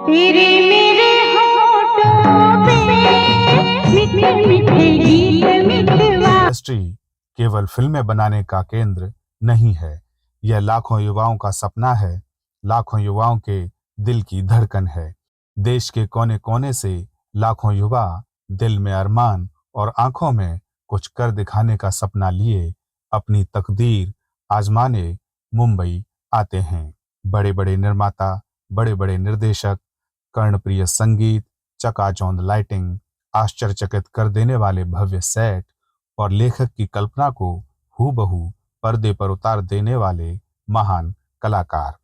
तेरे मेरे होठों पे मीठे मीठे गीत मितवा। इंडस्ट्री केवल फिल्में बनाने का केंद्र नहीं है, यह लाखों युवाओं का सपना है, लाखों युवाओं के दिल की धड़कन है। देश के कोने कोने से लाखों युवा दिल में अरमान और आंखों में कुछ कर दिखाने का सपना लिए अपनी तकदीर आजमाने मुंबई आते हैं। बड़े बड़े निर्माता, बड़े बड़े निर्देशक, कर्णप्रिय संगीत, चकाचौंध लाइटिंग, आश्चर्यचकित कर देने वाले भव्य सेट और लेखक की कल्पना को हूबहू पर्दे पर उतार देने वाले महान कलाकार।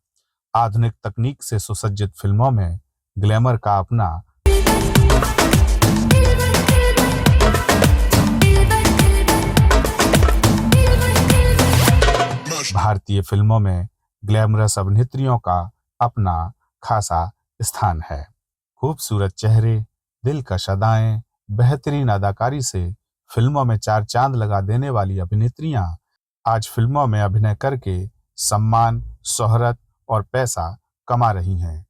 आधुनिक तकनीक से सुसज्जित फिल्मों में ग्लैमर का अपना भारतीय फिल्मों में ग्लैमरस अभिनेत्रियों का अपना खासा स्थान है। खूबसूरत चेहरे, दिलकश अदाएं, बेहतरीन अदाकारी से फिल्मों में चार चांद लगा देने वाली अभिनेत्रियां आज फिल्मों में अभिनय करके सम्मान, शोहरत और पैसा कमा रही हैं।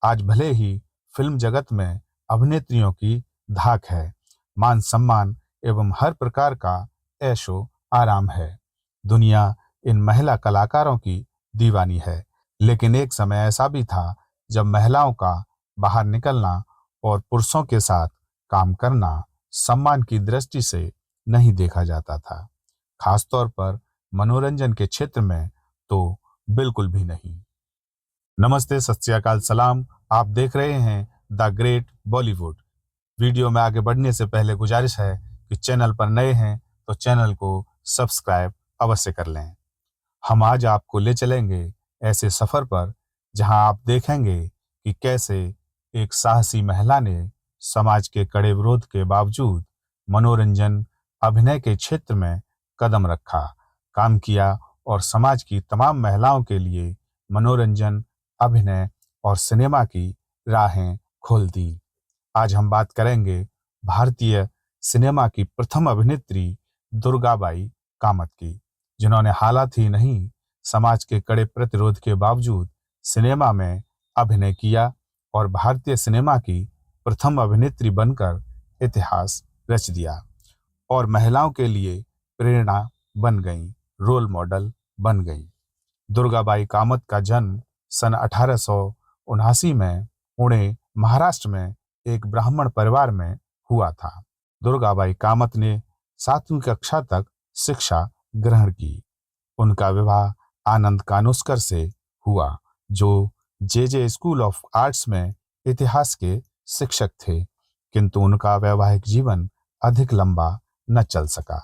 आज भले ही फिल्म जगत में अभिनेत्रियों की धाक है, मान सम्मान एवं हर प्रकार का ऐशो आराम है। दुनिया इन महिला कलाकारों की दीवानी है, लेकिन एक समय ऐसा भी था जब महिलाओं का बाहर निकलना और पुरुषों के साथ काम करना सम्मान की दृष्टि से नहीं देखा जाता था, खासतौर पर मनोरंजन के क्षेत्र में तो बिल्कुल भी नहीं। नमस्ते, सत श्री अकाल, सलाम। आप देख रहे हैं द ग्रेट बॉलीवुड। वीडियो में आगे बढ़ने से पहले गुजारिश है कि चैनल पर नए हैं तो चैनल को सब्सक्राइब अवश्य कर लें। हम आज आपको ले चलेंगे ऐसे सफर पर जहां आप देखेंगे कि कैसे एक साहसी महिला ने समाज के कड़े विरोध के बावजूद मनोरंजन अभिनय के क्षेत्र में कदम रखा, काम किया और समाज की तमाम महिलाओं के लिए मनोरंजन, अभिनय और सिनेमा की राहें खोल दी। आज हम बात करेंगे भारतीय सिनेमा की प्रथम अभिनेत्री दुर्गाबाई कामत की, जिन्होंने हालात ही नहीं समाज के कड़े प्रतिरोध के बावजूद सिनेमा में अभिनय किया और भारतीय सिनेमा की प्रथम अभिनेत्री बनकर इतिहास रच दिया और महिलाओं के लिए प्रेरणा बन गईं, रोल मॉडल बन गईं। दुर्गाबाई कामत का जन्म सन 1879 में पुणे, महाराष्ट्र में एक ब्राह्मण परिवार में हुआ था। दुर्गाबाई कामत ने 7वीं कक्षा तक शिक्षा ग्रहण की। उनका विवाह आनंद कानोस्कर से हुआ, जो जे स्कूल ऑफ आर्ट्स में इतिहास के शिक्षक थे, किंतु उनका वैवाहिक जीवन अधिक लंबा न चल सका।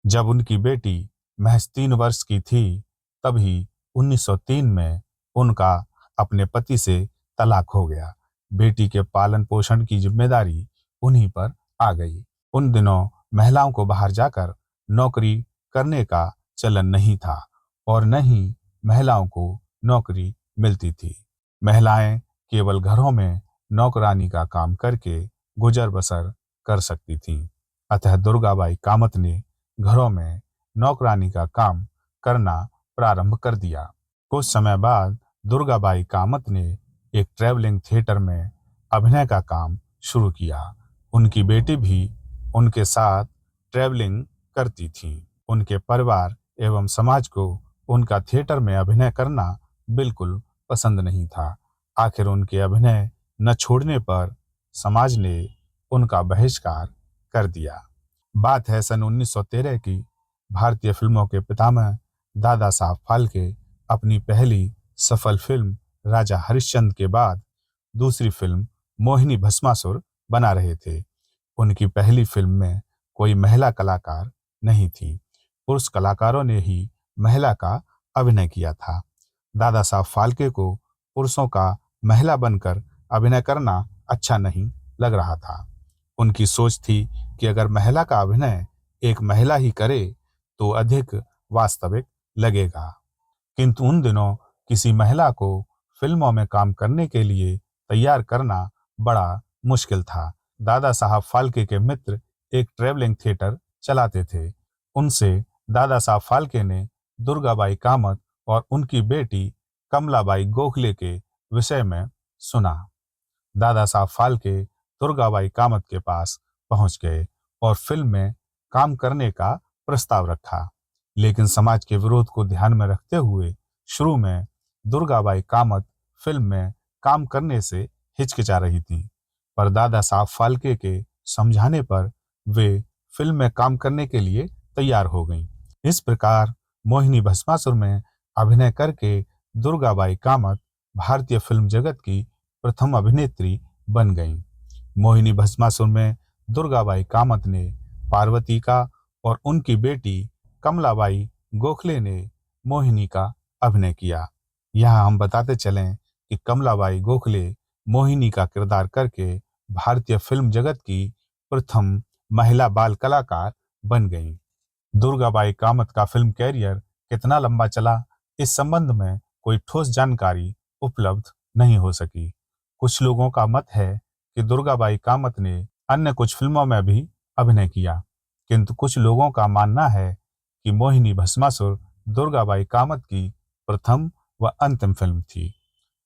जब उनकी बेटी महज 3 वर्ष की थी, तभी 1903 में उनका अपने पति से तलाक हो गया। बेटी के पालन पोषण की जिम्मेदारी उन्हीं पर आ गई। उन दिनों महिलाओं को बाहर जाकर नौकरी करने का चलन नहीं था और न ही महिलाओं को नौकरी मिलती थी। महिलाएं केवल घरों में नौकरानी का काम करके गुजर बसर कर सकती थीं। अतः दुर्गाबाई कामत ने घरों में नौकरानी का काम करना प्रारंभ कर दिया। कुछ समय बाद दुर्गाबाई कामत ने एक ट्रैवलिंग थिएटर में अभिनय का काम शुरू किया। उनकी बेटी भी उनके साथ ट्रैवलिंग करती थी। उनके परिवार एवं समाज को उनका थिएटर में अभिनय करना बिल्कुल पसंद नहीं था। आखिर उनके अभिनय न छोड़ने पर समाज ने उनका बहिष्कार कर दिया। बात है सन 1913 की। भारतीय फिल्मों के पितामह दादा साहब फाल्के अपनी पहली सफल फिल्म राजा हरिश्चंद्र के बाद दूसरी फिल्म मोहिनी भस्मासुर बना रहे थे। उनकी पहली फिल्म में कोई महिला कलाकार नहीं थी, पुरुष कलाकारों ने ही महिला का अभिनय किया था। दादा साहब फाल्के को पुरुषों का महिला बनकर अभिनय करना अच्छा नहीं लग रहा था। उनकी सोच थी कि अगर महिला का अभिनय एक महिला ही करे तो अधिक वास्तविक लगेगा, किंतु उन दिनों किसी महिला को फिल्मों में काम करने के लिए तैयार करना बड़ा मुश्किल था। दादा साहब फाल्के के मित्र एक ट्रैवलिंग थिएटर चलाते थे। उनसे दादा साहब फाल्के ने दुर्गाबाई कामत और उनकी बेटी कमलाबाई गोखले के विषय में सुना। दादा साहब फाल्के दुर्गाबाई कामत के पास पहुंच गए और फिल्म में काम करने का प्रस्ताव रखा। लेकिन समाज के विरोध को ध्यान में रखते हुए शुरू में दुर्गाबाई कामत फिल्म में काम करने से हिचकिचा रही थी, पर दादा साहब फाल्के के समझाने पर वे फिल्म में काम करने के लिए तैयार हो गईं। इस प्रकार मोहिनी भस्मासुर में अभिनय करके दुर्गाबाई कामत भारतीय फिल्म जगत की प्रथम अभिनेत्री बन गईं। मोहिनी भस्मासुर में दुर्गाबाई कामत ने पार्वती का और उनकी बेटी कमलाबाई गोखले ने मोहिनी का अभिनय किया। यहाँ हम बताते चलें कि कमलाबाई गोखले मोहिनी का किरदार करके भारतीय फिल्म जगत की प्रथम महिला बाल कलाकार बन गईं। दुर्गाबाई कामत का फिल्म कैरियर कितना लंबा चला, इस संबंध में कोई ठोस जानकारी उपलब्ध नहीं हो सकी। कुछ लोगों का मत है कि दुर्गाबाई कामत ने अन्य कुछ फिल्मों में भी अभिनय किया, किंतु कुछ लोगों का मानना है कि मोहिनी भस्मासुर दुर्गाबाई कामत की प्रथम व अंतिम फिल्म थी।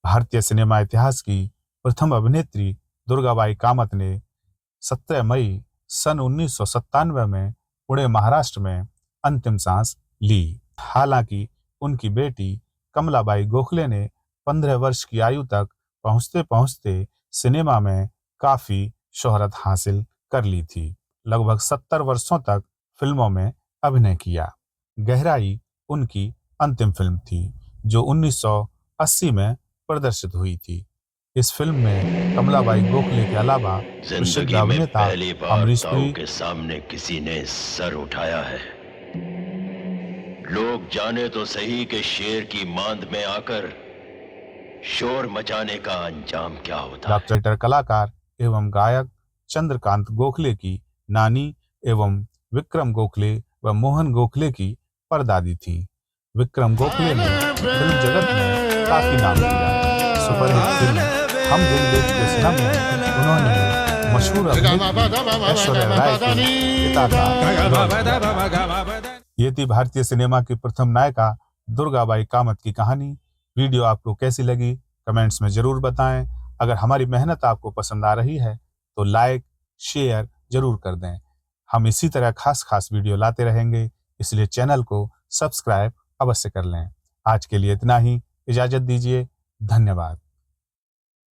भारतीय सिनेमा इतिहास की प्रथम अभिनेत्री दुर्गाबाई कामत ने 17 मई सन 1997 में पुणे महाराष्ट्र में अंतिम सांस ली। हालांकि उनकी बेटी कमलाबाई गोखले ने 15 वर्ष की आयु तक पहुंचते पहुंचते सिनेमा में काफी शोहरत हासिल कर ली थी। लगभग 70 वर्षों तक फिल्मों में अभिनय किया। गहराई उनकी अंतिम फिल्म थी जो 1980 में प्रदर्शित हुई थी। इस फिल्म में कमलाबाई गोखले के अलावा प्रसिद्ध जिंदगी में अभिनेता पहली बार अमरीश ताऊ पुरी, के सामने किसी ने सर उठाया है। लोग जाने तो सही कि शेर की मांद में आकर शोर मचाने का अंजाम क्या होता है। डॉक्टर कलाकार एवं गायक चंद्रकांत गोखले की नानी एवं विक्रम गोखले व मोहन गोखले की परदादी थी। विक्रम गोखले ने फिल्म जगत में काफी नाम किया। सुपरहिट फिल्म हम दिल देखते सनम में उन्होंने मशहूर अभिनेत्री ऐश्वर्या राय के पिता का। ये थी भारतीय सिनेमा की प्रथम नायिका दुर्गाबाई कामत की कहानी। वीडियो आपको कैसी लगी कमेंट्स में जरूर बताएं। अगर हमारी मेहनत आपको पसंद आ रही है तो लाइक शेयर जरूर कर दें। हम इसी तरह खास वीडियो लाते रहेंगे, इसलिए चैनल को सब्सक्राइब अवश्य कर लें। आज के लिए इतना ही, इजाजत दीजिए। धन्यवाद।